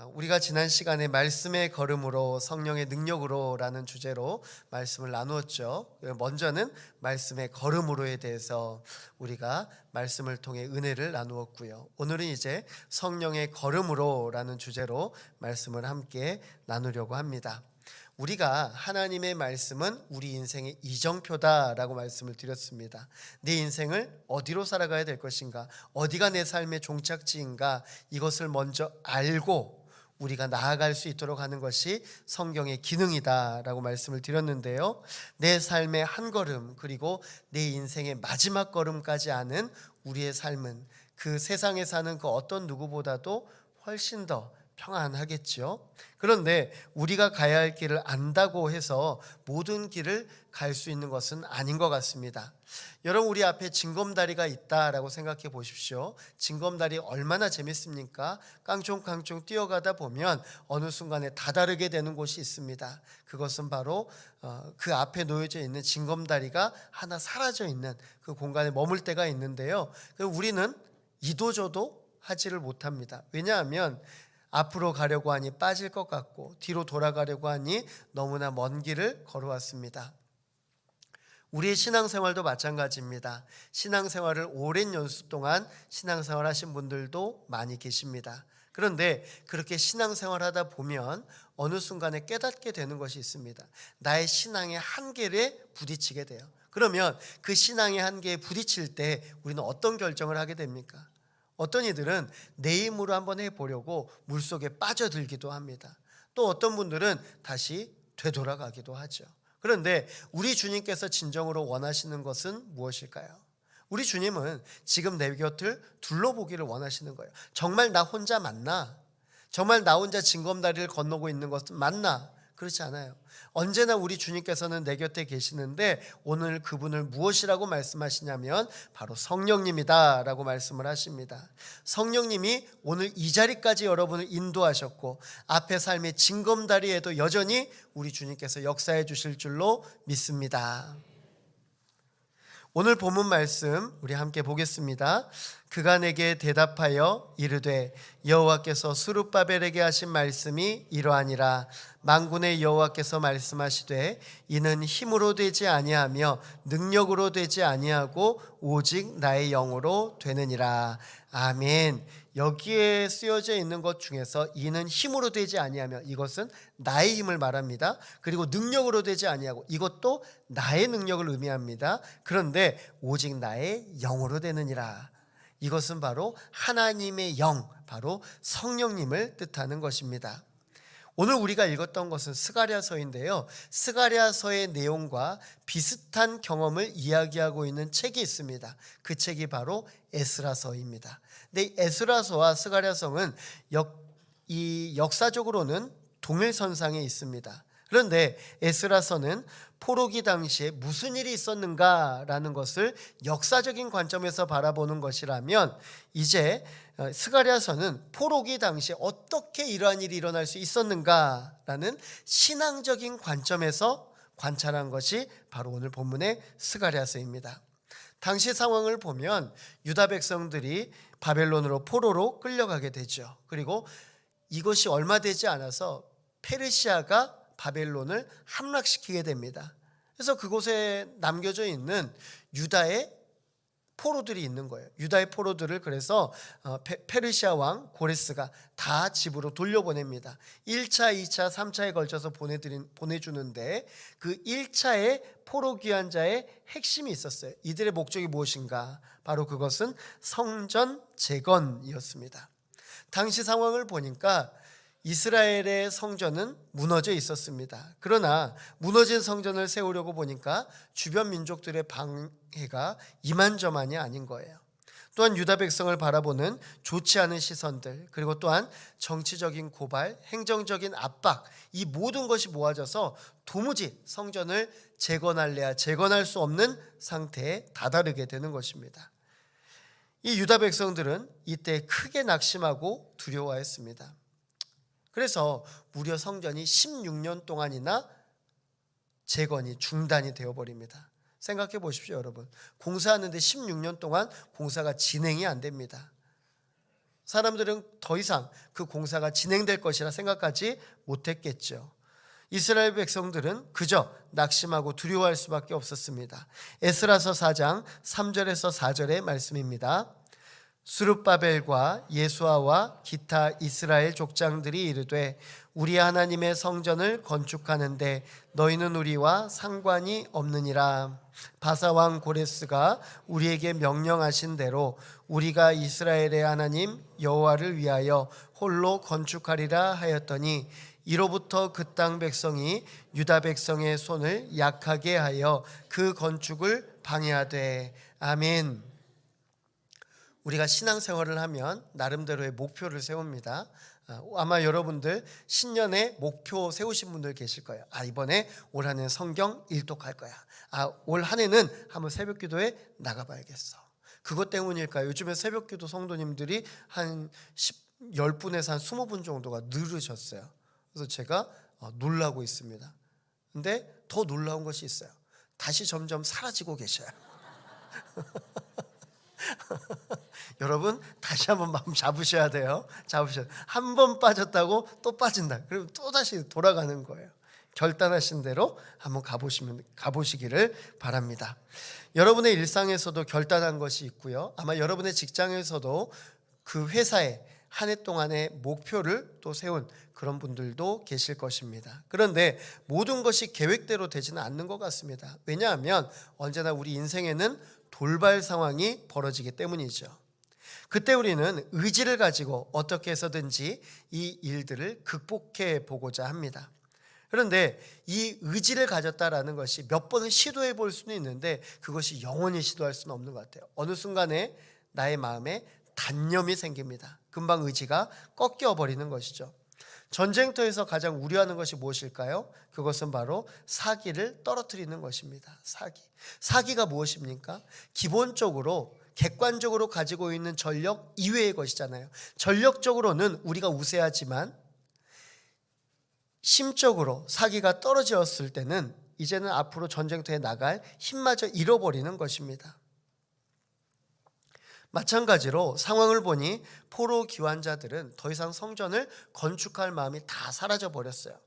우리가 지난 시간에 말씀의 걸음으로 성령의 능력으로라는 주제로 말씀을 나누었죠. 먼저는 말씀의 걸음으로에 대해서 우리가 말씀을 통해 은혜를 나누었고요. 오늘은 이제 성령의 걸음으로라는 주제로 말씀을 함께 나누려고 합니다. 우리가 하나님의 말씀은 우리 인생의 이정표다라고 말씀을 드렸습니다. 내 인생을 어디로 살아가야 될 것인가, 어디가 내 삶의 종착지인가, 이것을 먼저 알고 우리가 나아갈 수 있도록 하는 것이 성경의 기능이다라고 말씀을 드렸는데요. 내 삶의 한 걸음, 그리고 내 인생의 마지막 걸음까지 아는 우리의 삶은 그 세상에 사는 그 어떤 누구보다도 훨씬 더 평안하겠죠. 그런데 우리가 가야 할 길을 안다고 해서 모든 길을 갈 수 있는 것은 아닌 것 같습니다. 여러분, 우리 앞에 징검다리가 있다라고 생각해 보십시오. 징검다리 얼마나 재밌습니까? 깡총깡총 뛰어가다 보면 어느 순간에 다다르게 되는 곳이 있습니다. 그것은 바로 그 앞에 놓여져 있는 징검다리가 하나 사라져 있는 그 공간에 머물 때가 있는데요. 우리는 이도저도 하지를 못합니다. 왜냐하면 앞으로 가려고 하니 빠질 것 같고 뒤로 돌아가려고 하니 너무나 먼 길을 걸어왔습니다. 우리의 신앙생활도 마찬가지입니다. 신앙생활을 오랜 연수 동안 신앙생활 하신 분들도 많이 계십니다. 그런데 그렇게 신앙생활 하다 보면 어느 순간에 깨닫게 되는 것이 있습니다. 나의 신앙의 한계에 부딪히게 돼요. 그러면 그 신앙의 한계에 부딪힐 때 우리는 어떤 결정을 하게 됩니까? 어떤 이들은 내 힘으로 한번 해보려고 물속에 빠져들기도 합니다. 또 어떤 분들은 다시 되돌아가기도 하죠. 그런데 우리 주님께서 진정으로 원하시는 것은 무엇일까요? 우리 주님은 지금 내 곁을 둘러보기를 원하시는 거예요. 정말 나 혼자 맞나? 정말 나 혼자 징검다리를 건너고 있는 것은 맞나? 그렇지 않아요. 언제나 우리 주님께서는 내 곁에 계시는데 오늘 그분을 무엇이라고 말씀하시냐면 바로 성령님이다 라고 말씀을 하십니다. 성령님이 오늘 이 자리까지 여러분을 인도하셨고 앞에 삶의 징검다리에도 여전히 우리 주님께서 역사해 주실 줄로 믿습니다. 오늘 본문 말씀 우리 함께 보겠습니다. 그가 내게 대답하여 이르되 여호와께서 스룹바벨에게 하신 말씀이 이러하니라. 만군의 여호와께서 말씀하시되 이는 힘으로 되지 아니하며 능력으로 되지 아니하고 오직 나의 영으로 되느니라. 아멘. 여기에 쓰여져 있는 것 중에서 이는 힘으로 되지 아니하며, 이것은 나의 힘을 말합니다. 그리고 능력으로 되지 아니하고, 이것도 나의 능력을 의미합니다. 그런데 오직 나의 영으로 되느니라. 이것은 바로 하나님의 영, 바로 성령님을 뜻하는 것입니다. 오늘 우리가 읽었던 것은 스가랴서인데요. 스가랴서의 내용과 비슷한 경험을 이야기하고 있는 책이 있습니다. 그 책이 바로 에스라서입니다. 근데 에스라서와 스가랴서는 역사적으로는 동일선상에 있습니다. 그런데 에스라서는 포로기 당시에 무슨 일이 있었는가라는 것을 역사적인 관점에서 바라보는 것이라면, 이제 스가랴서는 포로기 당시에 어떻게 이러한 일이 일어날 수 있었는가라는 신앙적인 관점에서 관찰한 것이 바로 오늘 본문의 스가랴서입니다. 당시 상황을 보면 유다 백성들이 바벨론으로 포로로 끌려가게 되죠. 그리고 이것이 얼마 되지 않아서 페르시아가 바벨론을 함락시키게 됩니다. 그래서 그곳에 남겨져 있는 유다의 포로들이 있는 거예요. 유다의 포로들을 그래서 페르시아 왕 고레스가 다 집으로 돌려보냅니다. 1차, 2차, 3차에 걸쳐서 보내주는데 그 1차의 포로 귀환자의 핵심이 있었어요. 이들의 목적이 무엇인가? 바로 그것은 성전 재건이었습니다. 당시 상황을 보니까 이스라엘의 성전은 무너져 있었습니다. 그러나 무너진 성전을 세우려고 보니까 주변 민족들의 방해가 이만저만이 아닌 거예요. 또한 유다 백성을 바라보는 좋지 않은 시선들, 그리고 또한 정치적인 고발, 행정적인 압박, 이 모든 것이 모아져서 도무지 성전을 재건할래야 재건할 수 없는 상태에 다다르게 되는 것입니다. 이 유다 백성들은 이때 크게 낙심하고 두려워했습니다. 그래서 무려 성전이 16년 동안이나 재건이 중단이 되어버립니다. 생각해 보십시오, 여러분. 공사하는데 16년 동안 공사가 진행이 안 됩니다. 사람들은 더 이상 그 공사가 진행될 것이라 생각하지 못했겠죠. 이스라엘 백성들은 그저 낙심하고 두려워할 수밖에 없었습니다. 에스라서 4장 3절에서 4절의 말씀입니다. 스룹바벨과 예수아와 기타 이스라엘 족장들이 이르되 우리 하나님의 성전을 건축하는데 너희는 우리와 상관이 없느니라. 바사왕 고레스가 우리에게 명령하신 대로 우리가 이스라엘의 하나님 여호와를 위하여 홀로 건축하리라 하였더니 이로부터 그 땅 백성이 유다 백성의 손을 약하게 하여 그 건축을 방해하되. 아멘. 우리가 신앙생활을 하면 나름대로의 목표를 세웁니다. 아마 여러분들 신년에 목표 세우신 분들 계실 거예요. 이번에 올 한 해 성경 일독할 거야. 올 한 해는 한번 새벽기도에 나가봐야겠어. 그것 때문일까요? 요즘에 새벽기도 성도님들이 한 10분에서 한 20분 정도가 늘으셨어요. 그래서 제가 놀라고 있습니다. 근데 더 놀라운 것이 있어요. 다시 점점 사라지고 계셔요. 여러분 다시 한번 마음 잡으셔야 돼요. 한 번 빠졌다고 또 빠진다. 그럼 또 다시 돌아가는 거예요. 결단하신 대로 한번 가보시기를 바랍니다. 여러분의 일상에서도 결단한 것이 있고요. 아마 여러분의 직장에서도 그 회사에 한 해 동안의 목표를 또 세운 그런 분들도 계실 것입니다. 그런데 모든 것이 계획대로 되지는 않는 것 같습니다. 왜냐하면 언제나 우리 인생에는 돌발 상황이 벌어지기 때문이죠. 그때 우리는 의지를 가지고 어떻게 해서든지 이 일들을 극복해 보고자 합니다. 그런데 이 의지를 가졌다라는 것이 몇 번은 시도해 볼 수는 있는데 그것이 영원히 시도할 수는 없는 것 같아요. 어느 순간에 나의 마음에 단념이 생깁니다. 금방 의지가 꺾여 버리는 것이죠. 전쟁터에서 가장 우려하는 것이 무엇일까요? 그것은 바로 사기를 떨어뜨리는 것입니다. 사기가 무엇입니까? 기본적으로 객관적으로 가지고 있는 전력 이외의 것이잖아요. 전력적으로는 우리가 우세하지만 심적으로 사기가 떨어졌을 때는 이제는 앞으로 전쟁터에 나갈 힘마저 잃어버리는 것입니다. 마찬가지로 상황을 보니 포로 기환자들은 더 이상 성전을 건축할 마음이 다 사라져 버렸어요.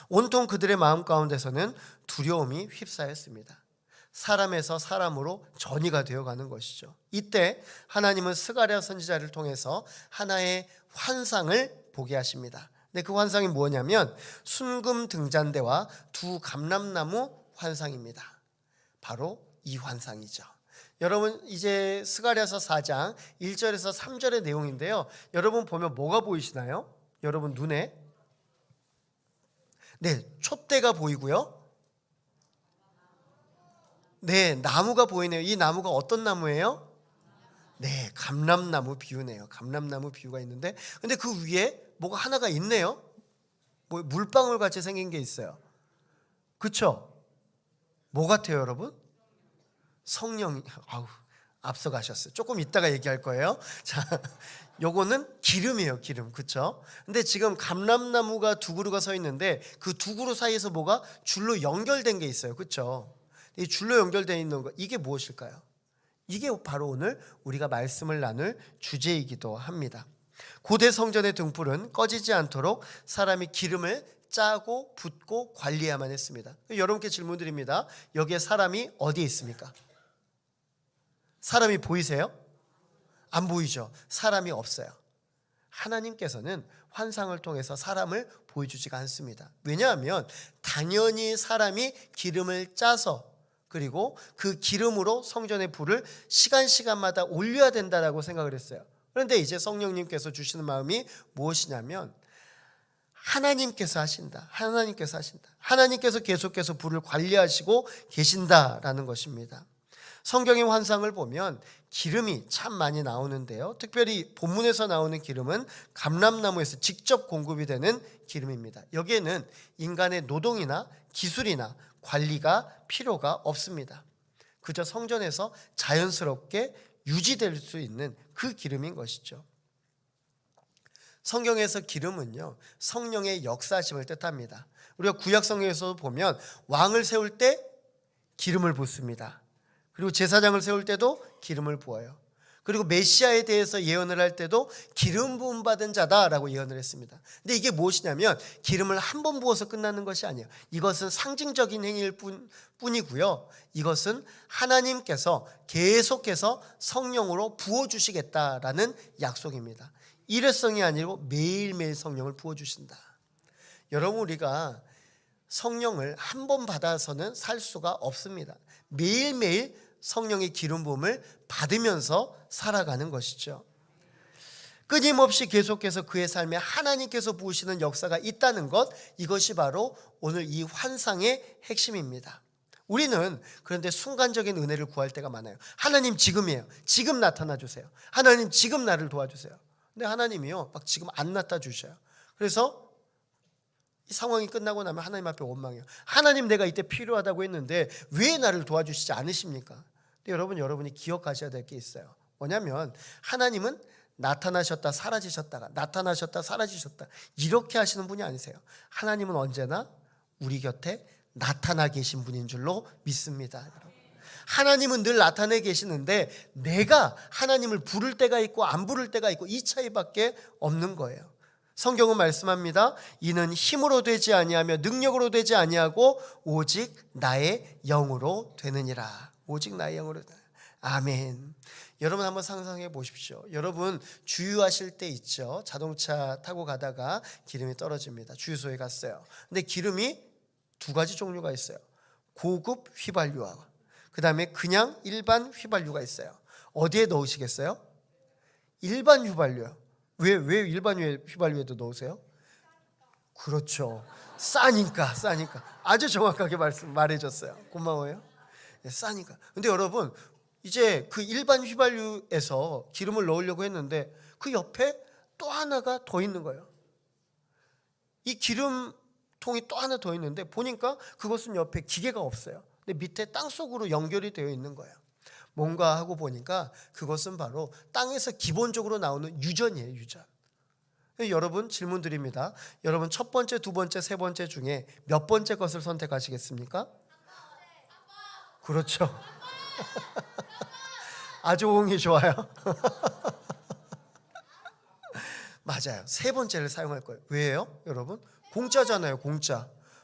온통 그들의 마음 가운데서는 두려움이 휩싸였습니다. 사람에서 사람으로 전이가 되어가는 것이죠. 이때 하나님은 스가랴 선지자를 통해서 하나의 환상을 보게 하십니다. 근데 그 환상이 뭐냐면 순금 등잔대와 두 감람나무 환상입니다. 바로 이 환상이죠. 여러분 이제 스가랴서 4장 1절에서 3절의 내용인데요. 여러분 보면 뭐가 보이시나요? 여러분 눈에 촛대가 보이고요. 나무가 보이네요. 이 나무가 어떤 나무예요? 감람나무 비유네요. 감람나무 비유가 있는데 근데 그 위에 뭐가 하나가 있네요. 뭐 물방울 같이 생긴 게 있어요. 그렇죠? 뭐 같아요, 여러분? 성령. 앞서가셨어요. 조금 이따가 얘기할 거예요. 자, 요거는 기름이에요, 기름. 그렇죠? 근데 지금 감람나무가 두 그루가 서 있는데 그 두 그루 사이에서 뭐가 줄로 연결된 게 있어요. 그렇죠? 이 줄로 연결되어 있는 거 이게 무엇일까요? 이게 바로 오늘 우리가 말씀을 나눌 주제이기도 합니다. 고대 성전의 등불은 꺼지지 않도록 사람이 기름을 짜고 붓고 관리해야만 했습니다. 여러분께 질문드립니다. 여기에 사람이 어디에 있습니까? 사람이 보이세요? 안 보이죠? 사람이 없어요. 하나님께서는 환상을 통해서 사람을 보여주지가 않습니다. 왜냐하면 당연히 사람이 기름을 짜서 그리고 그 기름으로 성전의 불을 시간마다 올려야 된다라고 생각을 했어요. 그런데 이제 성령님께서 주시는 마음이 무엇이냐면 하나님께서 하신다. 하나님께서 계속해서 불을 관리하시고 계신다라는 것입니다. 성경의 환상을 보면 기름이 참 많이 나오는데요. 특별히 본문에서 나오는 기름은 감람나무에서 직접 공급이 되는 기름입니다. 여기에는 인간의 노동이나 기술이나 관리가 필요가 없습니다. 그저 성전에서 자연스럽게 유지될 수 있는 그 기름인 것이죠. 성경에서 기름은요, 성령의 역사하심을 뜻합니다. 우리가 구약 성경에서 보면 왕을 세울 때 기름을 붓습니다. 그리고 제사장을 세울 때도 기름을 부어요. 그리고 메시아에 대해서 예언을 할 때도 기름 부음 받은 자다라고 예언을 했습니다. 근데 이게 무엇이냐면 기름을 한 번 부어서 끝나는 것이 아니에요. 이것은 상징적인 행위일 뿐이고요. 이것은 하나님께서 계속해서 성령으로 부어주시겠다라는 약속입니다. 일회성이 아니고 매일매일 성령을 부어주신다. 여러분, 우리가 성령을 한 번 받아서는 살 수가 없습니다. 매일매일 성령의 기름 부음을 받으면서 살아가는 것이죠. 끊임없이 계속해서 그의 삶에 하나님께서 부으시는 역사가 있다는 것, 이것이 바로 오늘 이 환상의 핵심입니다. 우리는 그런데 순간적인 은혜를 구할 때가 많아요. 하나님 지금이에요. 지금 나타나 주세요. 하나님 지금 나를 도와주세요. 근데 하나님이요, 막 지금 안 나타나 주셔요. 그래서 이 상황이 끝나고 나면 하나님 앞에 원망해요. 하나님, 내가 이때 필요하다고 했는데 왜 나를 도와주시지 않으십니까? 근데 여러분이 기억하셔야 될 게 있어요. 뭐냐면 하나님은 나타나셨다 사라지셨다가 나타나셨다 사라지셨다 이렇게 하시는 분이 아니세요. 하나님은 언제나 우리 곁에 나타나 계신 분인 줄로 믿습니다. 여러분. 하나님은 늘 나타내 계시는데 내가 하나님을 부를 때가 있고 안 부를 때가 있고 이 차이밖에 없는 거예요. 성경은 말씀합니다. 이는 힘으로 되지 아니하며 능력으로 되지 아니하고 오직 나의 영으로 되느니라. 오직 나의 영으로 되느니라. 아멘. 여러분 한번 상상해 보십시오. 여러분 주유하실 때 있죠. 자동차 타고 가다가 기름이 떨어집니다. 주유소에 갔어요. 근데 기름이 두 가지 종류가 있어요. 고급 휘발유와 그 다음에 그냥 일반 휘발유가 있어요. 어디에 넣으시겠어요? 일반 휘발유요. 왜 일반 휘발유에도 넣으세요? 그렇죠. 싸니까. 아주 정확하게 말해줬어요. 고마워요. 싸니까. 근데 여러분, 이제 그 일반 휘발유에서 기름을 넣으려고 했는데 그 옆에 또 하나가 더 있는 거예요. 이 기름통이 또 하나 더 있는데 보니까 그것은 옆에 기계가 없어요. 근데 밑에 땅속으로 연결이 되어 있는 거예요. 뭔가 하고 보니까 그것은 바로 땅에서 기본적으로 나오는 유전이에요. 유전. 여러분 질문 드립니다. 여러분 첫 번째, 두 번째, 세 번째 중에 몇 번째 것을 선택하시겠습니까? 그렇죠. 아주 호응이 좋아요. 맞아요. 세 번째를 사용할 거예요. 왜요? 여러분 공짜잖아요.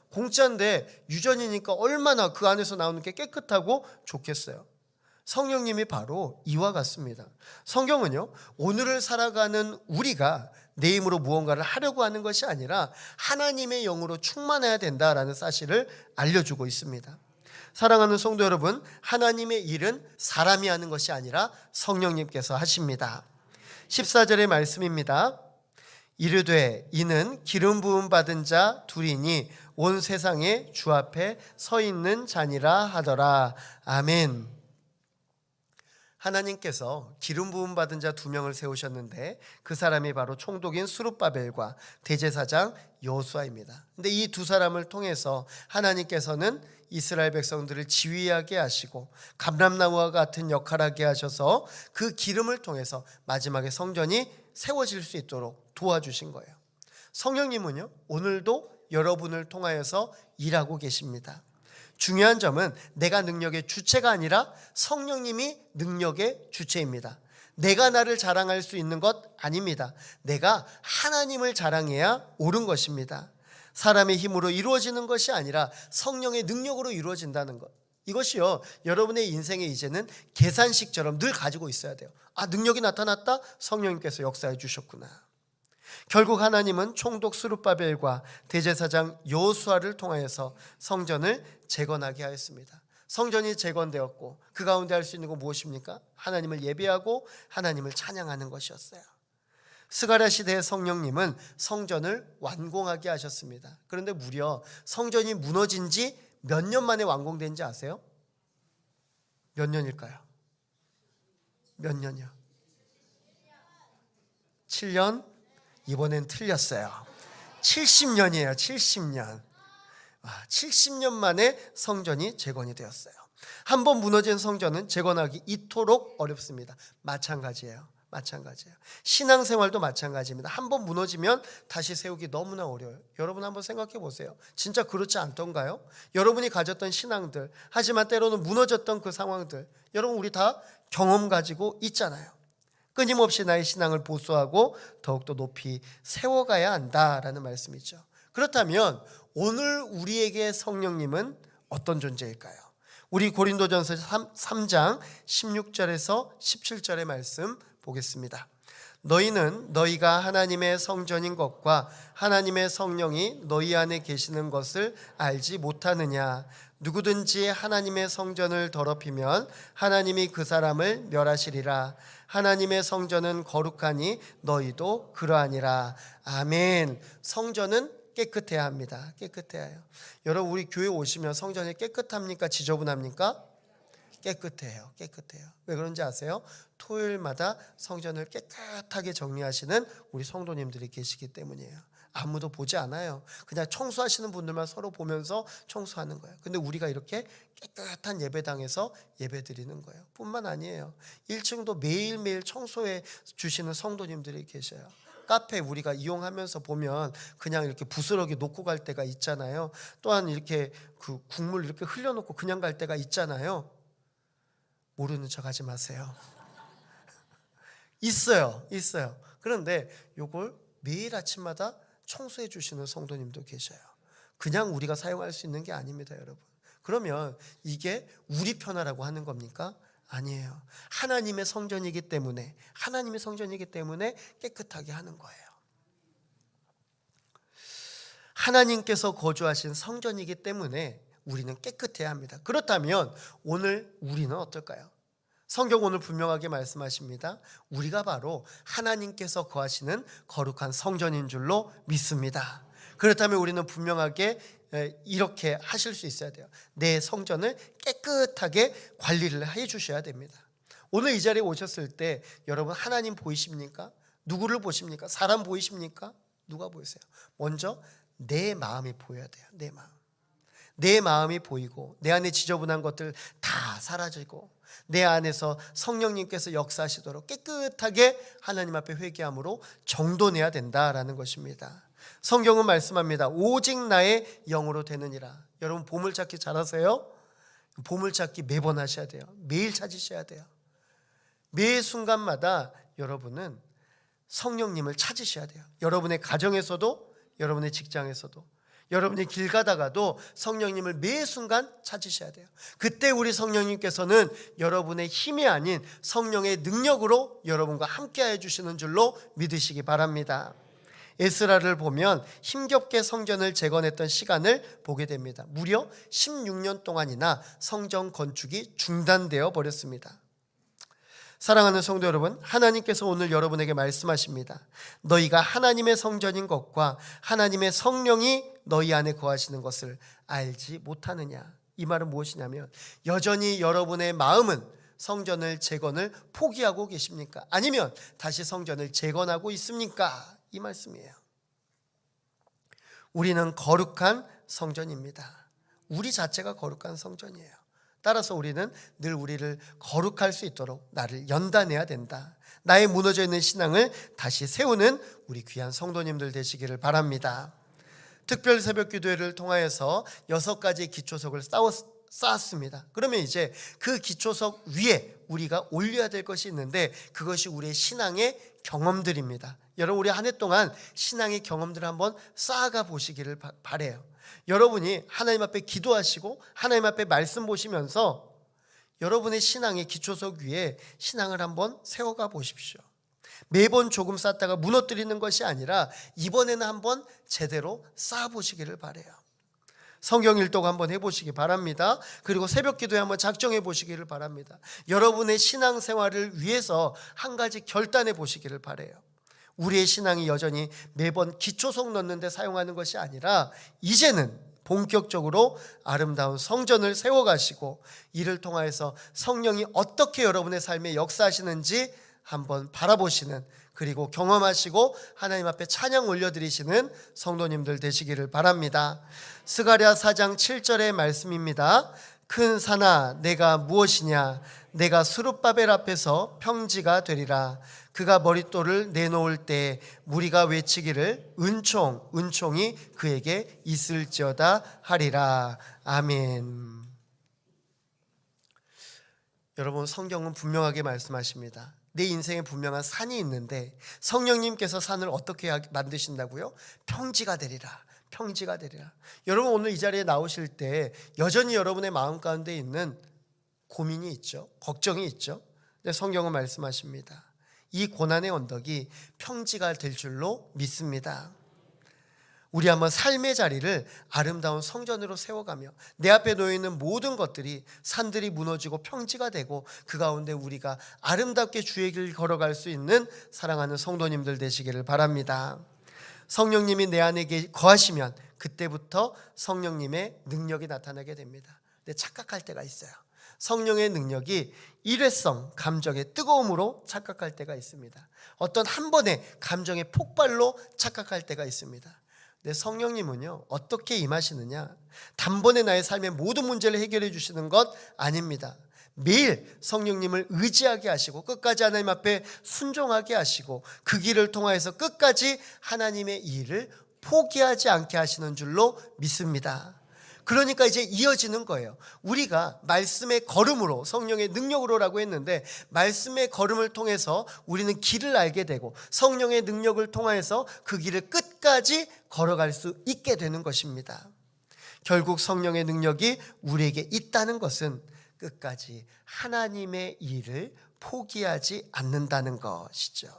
공짜인데 유전이니까 얼마나 그 안에서 나오는 게 깨끗하고 좋겠어요. 성령님이 바로 이와 같습니다. 성경은요, 오늘을 살아가는 우리가 내 힘으로 무언가를 하려고 하는 것이 아니라 하나님의 영으로 충만해야 된다라는 사실을 알려주고 있습니다. 사랑하는 성도 여러분, 하나님의 일은 사람이 하는 것이 아니라 성령님께서 하십니다. 14절의 말씀입니다. 이르되 이는 기름 부음 받은 자 둘이니 온 세상에 주 앞에 서 있는 자니라 하더라. 아멘. 하나님께서 기름 부음 받은 자 두 명을 세우셨는데 그 사람이 바로 총독인 스룹바벨과 대제사장 여호수아입니다. 근데 이 두 사람을 통해서 하나님께서는 이스라엘 백성들을 지휘하게 하시고 감람나무와 같은 역할하게 하셔서 그 기름을 통해서 마지막에 성전이 세워질 수 있도록 도와주신 거예요. 성령님은요, 오늘도 여러분을 통하여서 일하고 계십니다. 중요한 점은 내가 능력의 주체가 아니라 성령님이 능력의 주체입니다. 내가 나를 자랑할 수 있는 것 아닙니다. 내가 하나님을 자랑해야 옳은 것입니다. 사람의 힘으로 이루어지는 것이 아니라 성령의 능력으로 이루어진다는 것, 이것이요 여러분의 인생에 이제는 계산식처럼 늘 가지고 있어야 돼요. 아, 능력이 나타났다? 성령님께서 역사해 주셨구나. 결국 하나님은 총독 스룹바벨과 대제사장 여호수아를 통하여서 성전을 재건하게 하였습니다. 성전이 재건되었고 그 가운데 할 수 있는 건 무엇입니까? 하나님을 예배하고 하나님을 찬양하는 것이었어요. 스가랴 시대의 성령님은 성전을 완공하게 하셨습니다. 그런데 무려 성전이 무너진 지 몇 년 만에 완공된지 아세요? 몇 년일까요? 몇 년이요? 7년? 이번엔 틀렸어요. 70년이에요. 70년. 70년 만에 성전이 재건이 되었어요. 한번 무너진 성전은 재건하기 이토록 어렵습니다. 마찬가지예요. 신앙생활도 마찬가지입니다. 한번 무너지면 다시 세우기 너무나 어려워요. 여러분 한번 생각해 보세요. 진짜 그렇지 않던가요? 여러분이 가졌던 신앙들, 하지만 때로는 무너졌던 그 상황들, 여러분 우리 다 경험 가지고 있잖아요. 끊임없이 나의 신앙을 보수하고 더욱더 높이 세워가야 한다라는 말씀이죠. 그렇다면 오늘 우리에게 성령님은 어떤 존재일까요? 우리 고린도전서 3장 16절에서 17절의 말씀 보겠습니다. 너희는 너희가 하나님의 성전인 것과 하나님의 성령이 너희 안에 계시는 것을 알지 못하느냐? 누구든지 하나님의 성전을 더럽히면 하나님이 그 사람을 멸하시리라. 하나님의 성전은 거룩하니 너희도 그러하니라. 아멘. 성전은 깨끗해야 합니다. 깨끗해야 해요. 여러분, 우리 교회 오시면 성전이 깨끗합니까? 지저분합니까? 깨끗해요. 깨끗해요. 왜 그런지 아세요? 토요일마다 성전을 깨끗하게 정리하시는 우리 성도님들이 계시기 때문이에요. 아무도 보지 않아요. 그냥 청소하시는 분들만 서로 보면서 청소하는 거예요. 근데 우리가 이렇게 깨끗한 예배당에서 예배 드리는 거예요. 뿐만 아니에요. 1층도 매일매일 청소해 주시는 성도님들이 계셔요. 카페 우리가 이용하면서 보면 그냥 이렇게 부스러기 놓고 갈 때가 있잖아요. 또한 이렇게 그 국물 이렇게 흘려놓고 그냥 갈 때가 있잖아요. 모르는 척 하지 마세요. 있어요. 그런데 이걸 매일 아침마다 청소해 주시는 성도님도 계셔요. 그냥 우리가 사용할 수 있는 게 아닙니다, 여러분. 그러면 이게 우리 편하라고 하는 겁니까? 아니에요. 하나님의 성전이기 때문에 깨끗하게 하는 거예요. 하나님께서 거주하신 성전이기 때문에 우리는 깨끗해야 합니다. 그렇다면 오늘 우리는 어떨까요? 성경 오늘 분명하게 말씀하십니다. 우리가 바로 하나님께서 거하시는 거룩한 성전인 줄로 믿습니다. 그렇다면 우리는 분명하게 이렇게 하실 수 있어야 돼요. 내 성전을 깨끗하게 관리를 해 주셔야 됩니다. 오늘 이 자리에 오셨을 때 여러분 하나님 보이십니까? 누구를 보십니까? 사람 보이십니까? 누가 보이세요? 먼저 내 마음이 보여야 돼요. 내 마음이 보이고 내 안에 지저분한 것들 다 사라지고 내 안에서 성령님께서 역사하시도록 깨끗하게 하나님 앞에 회개함으로 정돈해야 된다라는 것입니다. 성경은 말씀합니다. 오직 나의 영으로 되느니라. 여러분 보물찾기 잘하세요? 보물찾기 매번 하셔야 돼요. 매일 찾으셔야 돼요. 매 순간마다 여러분은 성령님을 찾으셔야 돼요. 여러분의 가정에서도 여러분의 직장에서도 여러분이 길 가다가도 성령님을 매 순간 찾으셔야 돼요. 그때 우리 성령님께서는 여러분의 힘이 아닌 성령의 능력으로 여러분과 함께해 주시는 줄로 믿으시기 바랍니다. 에스라를 보면 힘겹게 성전을 재건했던 시간을 보게 됩니다. 무려 16년 동안이나 성전 건축이 중단되어 버렸습니다. 사랑하는 성도 여러분, 하나님께서 오늘 여러분에게 말씀하십니다. 너희가 하나님의 성전인 것과 하나님의 성령이 너희 안에 거하시는 것을 알지 못하느냐. 이 말은 무엇이냐면 여전히 여러분의 마음은 성전을 재건을 포기하고 계십니까? 아니면 다시 성전을 재건하고 있습니까? 이 말씀이에요. 우리는 거룩한 성전입니다. 우리 자체가 거룩한 성전이에요. 따라서 우리는 늘 우리를 거룩할 수 있도록 나를 연단해야 된다. 나의 무너져 있는 신앙을 다시 세우는 우리 귀한 성도님들 되시기를 바랍니다. 특별 새벽 기도회를 통하여서 6가지 기초석을 쌓았습니다. 그러면 이제 그 기초석 위에 우리가 올려야 될 것이 있는데 그것이 우리의 신앙의 경험들입니다. 여러분 우리 한 해 동안 신앙의 경험들을 한번 쌓아가 보시기를 바라요. 여러분이 하나님 앞에 기도하시고 하나님 앞에 말씀 보시면서 여러분의 신앙의 기초석 위에 신앙을 한번 세워가 보십시오. 매번 조금 쌓다가 무너뜨리는 것이 아니라 이번에는 한번 제대로 쌓아보시기를 바라요. 성경 일독 한번 해보시기 바랍니다. 그리고 새벽 기도에 한번 작정해 보시기를 바랍니다. 여러분의 신앙생활을 위해서 한 가지 결단해 보시기를 바라요. 우리의 신앙이 여전히 매번 기초석 넣는데 사용하는 것이 아니라 이제는 본격적으로 아름다운 성전을 세워가시고 이를 통하여서 성령이 어떻게 여러분의 삶에 역사하시는지 한번 바라보시는, 그리고 경험하시고 하나님 앞에 찬양 올려드리시는 성도님들 되시기를 바랍니다. 스가랴 4장 7절의 말씀입니다. 큰 산아 내가 무엇이냐, 내가 스룹바벨 앞에서 평지가 되리라. 그가 머릿돌을 내놓을 때 무리가 외치기를 은총이 그에게 있을지어다 하리라. 아멘. 여러분 성경은 분명하게 말씀하십니다. 내 인생에 분명한 산이 있는데 성령님께서 산을 어떻게 만드신다고요? 평지가 되리라. 평지가 되리라. 여러분 오늘 이 자리에 나오실 때 여전히 여러분의 마음 가운데 있는 고민이 있죠. 걱정이 있죠. 근데 성경은 말씀하십니다. 이 고난의 언덕이 평지가 될 줄로 믿습니다. 우리 한번 삶의 자리를 아름다운 성전으로 세워가며 내 앞에 놓여있는 모든 것들이 산들이 무너지고 평지가 되고 그 가운데 우리가 아름답게 주의 길 걸어갈 수 있는 사랑하는 성도님들 되시기를 바랍니다. 성령님이 내 안에 거하시면 그때부터 성령님의 능력이 나타나게 됩니다. 근데 착각할 때가 있어요. 성령의 능력이 일회성 감정의 뜨거움으로 착각할 때가 있습니다. 어떤 한 번의 감정의 폭발로 착각할 때가 있습니다. 근데 성령님은요 어떻게 임하시느냐, 단번에 나의 삶의 모든 문제를 해결해 주시는 것 아닙니다. 매일 성령님을 의지하게 하시고 끝까지 하나님 앞에 순종하게 하시고 그 길을 통하여서 끝까지 하나님의 일을 포기하지 않게 하시는 줄로 믿습니다. 그러니까 이제 이어지는 거예요. 우리가 말씀의 걸음으로, 성령의 능력으로라고 했는데 말씀의 걸음을 통해서 우리는 길을 알게 되고 성령의 능력을 통해서 그 길을 끝까지 걸어갈 수 있게 되는 것입니다. 결국 성령의 능력이 우리에게 있다는 것은 끝까지 하나님의 일을 포기하지 않는다는 것이죠.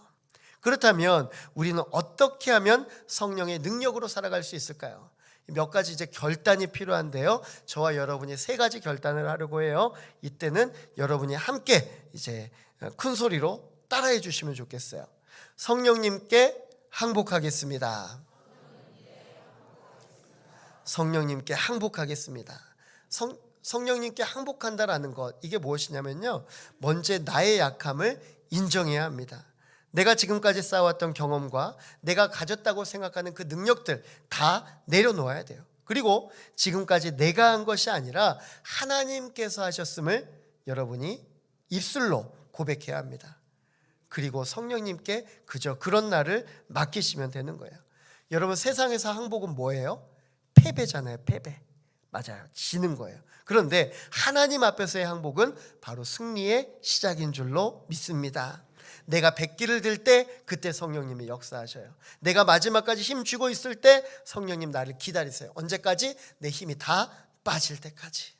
그렇다면 우리는 어떻게 하면 성령의 능력으로 살아갈 수 있을까요? 몇 가지 이제 결단이 필요한데요. 저와 여러분이 세 가지 결단을 하려고 해요. 이때는 여러분이 함께 이제 큰 소리로 따라해 주시면 좋겠어요. 성령님께 항복하겠습니다. 성령님께 항복하겠습니다. 성령님께 항복한다라는 것, 이게 무엇이냐면요, 먼저 나의 약함을 인정해야 합니다. 내가 지금까지 쌓아왔던 경험과 내가 가졌다고 생각하는 그 능력들 다 내려놓아야 돼요. 그리고 지금까지 내가 한 것이 아니라 하나님께서 하셨음을 여러분이 입술로 고백해야 합니다. 그리고 성령님께 그저 그런 날을 맡기시면 되는 거예요. 여러분 세상에서 항복은 뭐예요? 패배잖아요. 패배. 맞아요. 지는 거예요. 그런데 하나님 앞에서의 항복은 바로 승리의 시작인 줄로 믿습니다. 내가 백기를 들 때 그때 성령님이 역사하셔요. 내가 마지막까지 힘주고 있을 때 성령님 나를 기다리세요. 언제까지? 내 힘이 다 빠질 때까지.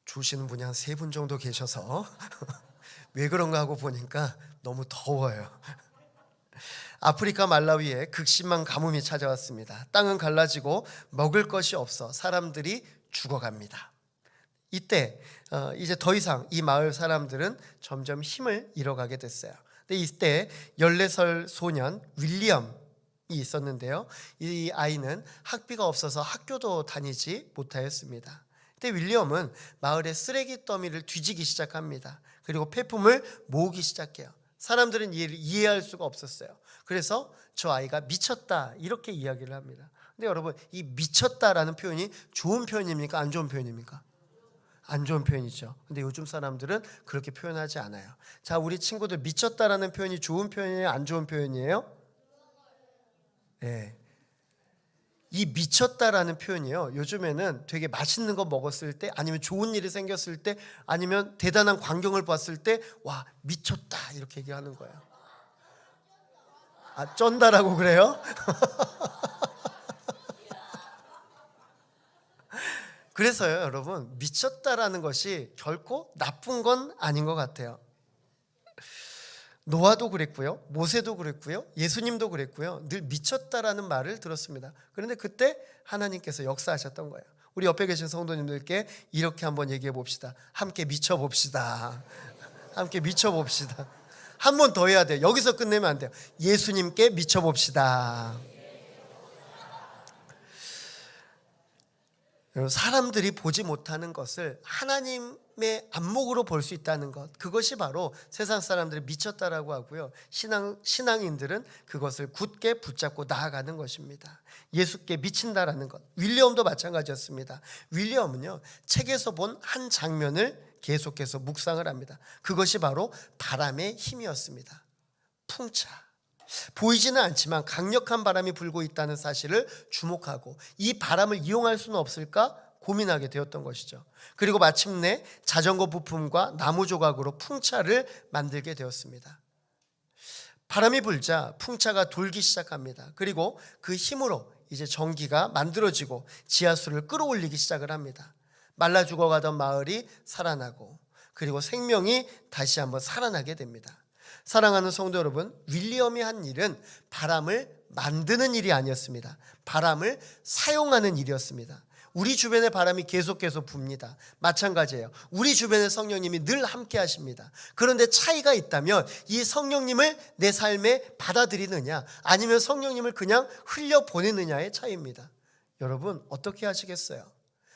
주시는 분이 한 3분 정도 계셔서 왜 그런가 하고 보니까 너무 더워요. 아프리카 말라위에 극심한 가뭄이 찾아왔습니다. 땅은 갈라지고 먹을 것이 없어 사람들이 죽어갑니다. 이때 이제 더 이상 이 마을 사람들은 점점 힘을 잃어가게 됐어요. 근데 이때 14살 소년 윌리엄이 있었는데요. 이 아이는 학비가 없어서 학교도 다니지 못하였습니다. 그때 윌리엄은 마을의 쓰레기 더미를 뒤지기 시작합니다. 그리고 폐품을 모으기 시작해요. 사람들은 이해할 수가 없었어요. 그래서 저 아이가 미쳤다 이렇게 이야기를 합니다. 근데 여러분 이 미쳤다라는 표현이 좋은 표현입니까? 안 좋은 표현입니까? 안 좋은 표현이죠. 근데 요즘 사람들은 그렇게 표현하지 않아요. 자, 우리 친구들 미쳤다라는 표현이 좋은 표현이에요? 안 좋은 표현이에요? 네. 이 미쳤다라는 표현이요, 요즘에는 되게 맛있는 거 먹었을 때, 아니면 좋은 일이 생겼을 때, 아니면 대단한 광경을 봤을 때 와 미쳤다 이렇게 얘기하는 거예요. 아, 쩐다라고 그래요? 그래서요 여러분, 미쳤다라는 것이 결코 나쁜 건 아닌 것 같아요. 노아도 그랬고요, 모세도 그랬고요, 예수님도 그랬고요. 늘 미쳤다라는 말을 들었습니다. 그런데 그때 하나님께서 역사하셨던 거예요. 우리 옆에 계신 성도님들께 이렇게 한번 얘기해 봅시다. 함께 미쳐봅시다. 함께 미쳐봅시다. 한 번 더 해야 돼요. 여기서 끝내면 안 돼요. 예수님께 미쳐봅시다. 사람들이 보지 못하는 것을 하나님의 안목으로 볼 수 있다는 것, 그것이 바로 세상 사람들이 미쳤다라고 하고요, 신앙인들은 그것을 굳게 붙잡고 나아가는 것입니다. 예수께 미친다라는 것. 윌리엄도 마찬가지였습니다. 윌리엄은요 책에서 본 한 장면을 계속해서 묵상을 합니다. 그것이 바로 바람의 힘이었습니다. 풍차. 보이지는 않지만 강력한 바람이 불고 있다는 사실을 주목하고 이 바람을 이용할 수는 없을까 고민하게 되었던 것이죠. 그리고 마침내 자전거 부품과 나무 조각으로 풍차를 만들게 되었습니다. 바람이 불자 풍차가 돌기 시작합니다. 그리고 그 힘으로 이제 전기가 만들어지고 지하수를 끌어올리기 시작을 합니다. 말라 죽어가던 마을이 살아나고 그리고 생명이 다시 한번 살아나게 됩니다. 사랑하는 성도 여러분, 윌리엄이 한 일은 바람을 만드는 일이 아니었습니다. 바람을 사용하는 일이었습니다. 우리 주변에 바람이 계속해서 붑니다. 마찬가지예요. 우리 주변에 성령님이 늘 함께 하십니다. 그런데 차이가 있다면 이 성령님을 내 삶에 받아들이느냐 아니면 성령님을 그냥 흘려보내느냐의 차이입니다. 여러분 어떻게 하시겠어요?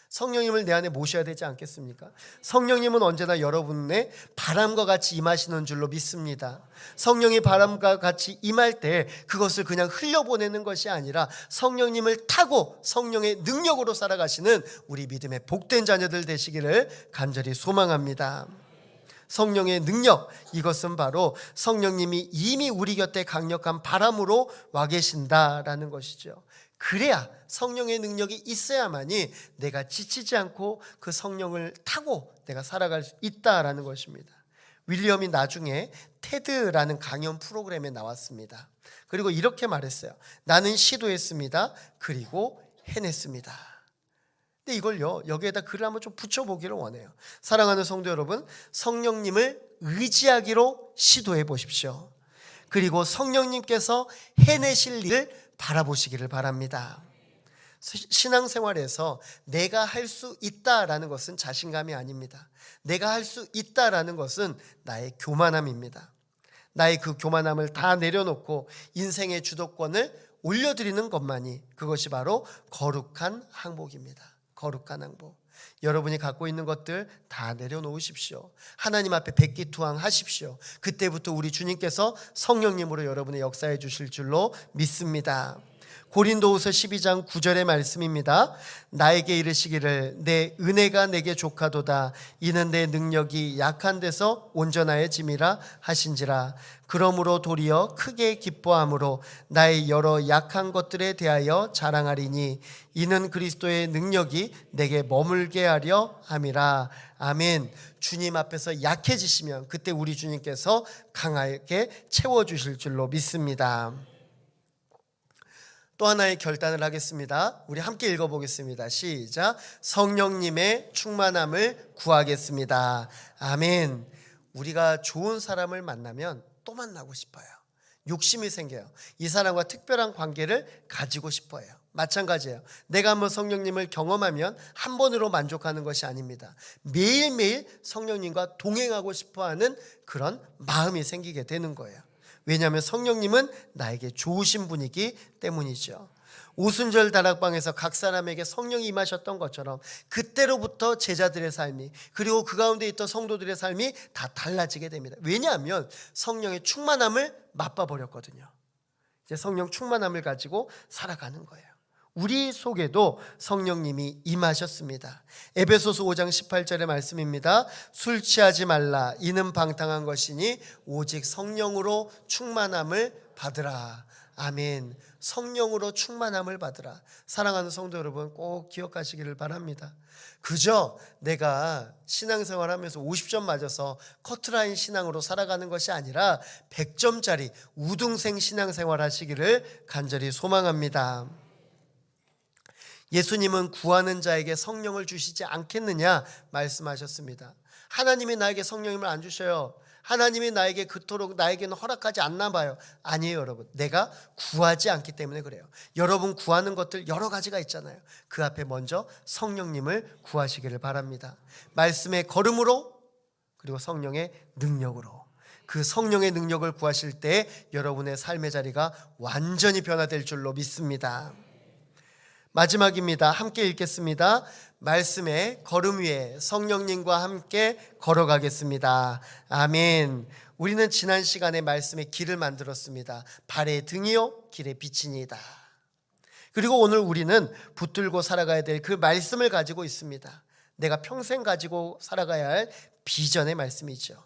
성령님을 내 안에 모셔야 되지 않겠습니까? 성령님은 언제나 여러분의 바람과 같이 임하시는 줄로 믿습니다. 성령이 바람과 같이 임할 때 그것을 그냥 흘려보내는 것이 아니라 성령님을 타고 성령의 능력으로 살아가시는 우리 믿음의 복된 자녀들 되시기를 간절히 소망합니다. 성령의 능력, 이것은 바로 성령님이 이미 우리 곁에 강력한 바람으로 와 계신다라는 것이죠. 그래야 성령의 능력이 있어야만이 내가 지치지 않고 그 성령을 타고 내가 살아갈 수 있다라는 것입니다. 윌리엄이 나중에 테드라는 강연 프로그램에 나왔습니다. 그리고 이렇게 말했어요. 나는 시도했습니다. 그리고 해냈습니다. 근데 이걸요, 여기에다 글을 한번 좀 붙여보기를 원해요. 사랑하는 성도 여러분, 성령님을 의지하기로 시도해 보십시오. 그리고 성령님께서 해내실 일을 바라보시기를 바랍니다. 신앙생활에서 내가 할 수 있다라는 것은 자신감이 아닙니다. 내가 할 수 있다라는 것은 나의 교만함입니다. 나의 그 교만함을 다 내려놓고 인생의 주도권을 올려드리는 것만이 그것이 바로 거룩한 항복입니다. 거룩한 항복. 여러분이 갖고 있는 것들 다 내려놓으십시오. 하나님 앞에 백기투항하십시오. 그때부터 우리 주님께서 성령님으로 여러분의 역사해 주실 줄로 믿습니다. 고린도후서 12장 9절의 말씀입니다. 나에게 이르시기를 내 은혜가 내게 족하도다. 이는 내 능력이 약한 데서 온전하여짐이라 하신지라. 그러므로 도리어 크게 기뻐함으로 나의 여러 약한 것들에 대하여 자랑하리니 이는 그리스도의 능력이 내게 머물게 하려 함이라. 아멘. 주님 앞에서 약해지시면 그때 우리 주님께서 강하게 채워주실 줄로 믿습니다. 또 하나의 결단을 하겠습니다. 우리 함께 읽어보겠습니다. 시작. 성령님의 충만함을 구하겠습니다. 아멘. 우리가 좋은 사람을 만나면 또 만나고 싶어요. 욕심이 생겨요. 이 사람과 특별한 관계를 가지고 싶어요. 마찬가지예요. 내가 한번 성령님을 경험하면 한 번으로 만족하는 것이 아닙니다. 매일매일 성령님과 동행하고 싶어하는 그런 마음이 생기게 되는 거예요. 왜냐하면 성령님은 나에게 좋으신 분이기 때문이죠. 오순절 다락방에서 각 사람에게 성령이 임하셨던 것처럼 그때로부터 제자들의 삶이 그리고 그 가운데 있던 성도들의 삶이 다 달라지게 됩니다. 왜냐하면 성령의 충만함을 맛봐버렸거든요. 이제 성령 충만함을 가지고 살아가는 거예요. 우리 속에도 성령님이 임하셨습니다. 에베소서 5장 18절의 말씀입니다. 술 취하지 말라. 이는 방탕한 것이니 오직 성령으로 충만함을 받으라. 아멘. 성령으로 충만함을 받으라. 사랑하는 성도 여러분, 꼭 기억하시기를 바랍니다. 그저 내가 신앙생활 하면서 50점 맞아서 커트라인 신앙으로 살아가는 것이 아니라 100점짜리 우등생 신앙생활 하시기를 간절히 소망합니다. 예수님은 구하는 자에게 성령을 주시지 않겠느냐 말씀하셨습니다. 하나님이 나에게 성령님을 안 주셔요. 하나님이 나에게 그토록 나에게는 허락하지 않나 봐요. 아니에요, 여러분. 내가 구하지 않기 때문에 그래요. 여러분 구하는 것들 여러 가지가 있잖아요. 그 앞에 먼저 성령님을 구하시기를 바랍니다. 말씀의 걸음으로 그리고 성령의 능력으로. 그 성령의 능력을 구하실 때 여러분의 삶의 자리가 완전히 변화될 줄로 믿습니다. 마지막입니다. 함께 읽겠습니다. 말씀의 걸음 위에 성령님과 함께 걸어가겠습니다. 아멘. 우리는 지난 시간에 말씀의 길을 만들었습니다. 발의 등이요 길의 빛이니이다. 그리고 오늘 우리는 붙들고 살아가야 될 그 말씀을 가지고 있습니다. 내가 평생 가지고 살아가야 할 비전의 말씀이죠.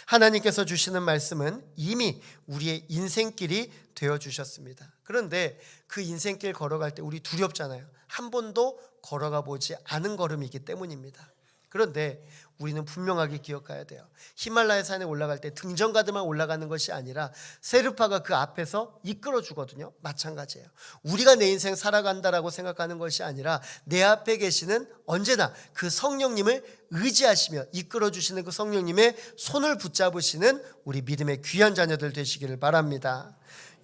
하나님께서 주시는 말씀은 이미 우리의 인생길이 되어주셨습니다. 그런데 그 인생길 걸어갈 때 우리 두렵잖아요. 한 번도 걸어가 보지 않은 걸음이기 때문입니다. 그런데 우리는 분명하게 기억해야 돼요. 히말라야 산에 올라갈 때 등정가드만 올라가는 것이 아니라 세르파가 그 앞에서 이끌어 주거든요. 마찬가지예요. 우리가 내 인생 살아간다라고 생각하는 것이 아니라 내 앞에 계시는 언제나 그 성령님을 의지하시며 이끌어 주시는 그 성령님의 손을 붙잡으시는 우리 믿음의 귀한 자녀들 되시기를 바랍니다.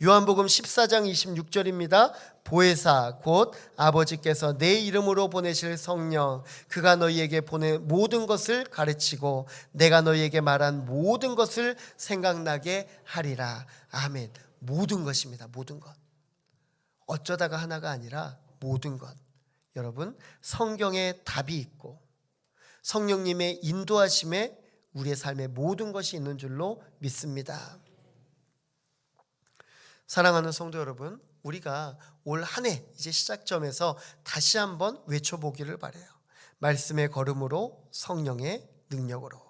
요한복음 14장 26절입니다. 보혜사 곧 아버지께서 내 이름으로 보내실 성령 그가 너희에게 보낸 모든 것을 가르치고 내가 너희에게 말한 모든 것을 생각나게 하리라. 아멘. 모든 것입니다. 모든 것. 어쩌다가 하나가 아니라 모든 것. 여러분, 성경에 답이 있고 성령님의 인도하심에 우리의 삶에 모든 것이 있는 줄로 믿습니다. 사랑하는 성도 여러분, 우리가 올 한 해 이제 시작점에서 다시 한번 외쳐보기를 바라요. 말씀의 걸음으로 성령의 능력으로.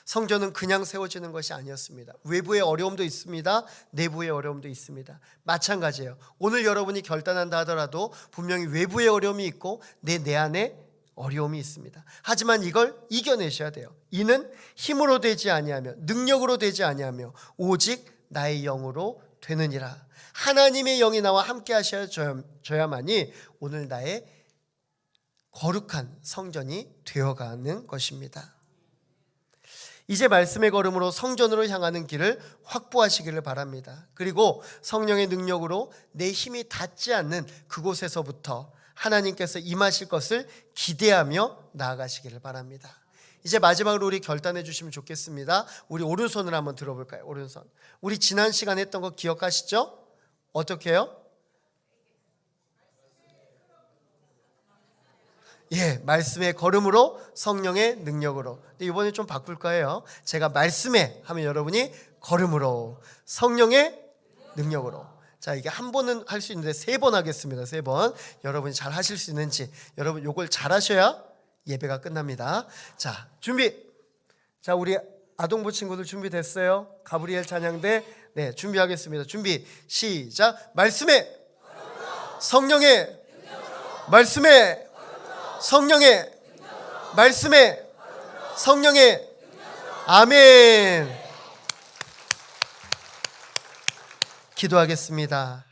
성전은 그냥 세워지는 것이 아니었습니다. 외부의 어려움도 있습니다. 내부의 어려움도 있습니다. 마찬가지예요. 오늘 여러분이 결단한다 하더라도 분명히 외부의 어려움이 있고 내 안에 어려움이 있습니다. 하지만 이걸 이겨내셔야 돼요. 이는 힘으로 되지 아니하며 능력으로 되지 아니하며 오직 나의 영으로 되느니라. 하나님의 영이 나와 함께 하셔야만이 오늘 나의 거룩한 성전이 되어가는 것입니다. 이제 말씀의 걸음으로 성전으로 향하는 길을 확보하시기를 바랍니다. 그리고 성령의 능력으로 내 힘이 닿지 않는 그곳에서부터 하나님께서 임하실 것을 기대하며 나아가시기를 바랍니다. 이제 마지막으로 우리 결단해 주시면 좋겠습니다. 우리 오른손을 한번 들어볼까요? 오른손. 우리 지난 시간에 했던 거 기억하시죠? 어떻게 해요? 예, 말씀의 걸음으로 성령의 능력으로. 근데 이번에 좀 바꿀 거예요. 제가 말씀에 하면 여러분이 걸음으로 성령의 능력으로. 자, 이게 한 번은 할 수 있는데 3번 하겠습니다. 3번. 여러분이 잘 하실 수 있는지. 여러분 요걸 잘 하셔야 예배가 끝납니다. 자, 준비. 자, 우리 아동부 친구들 준비됐어요? 가브리엘 찬양대. 네, 준비하겠습니다. 준비. 시작. 말씀에 성령의 말씀에 성령의 말씀에 성령의 아멘. 기도하겠습니다.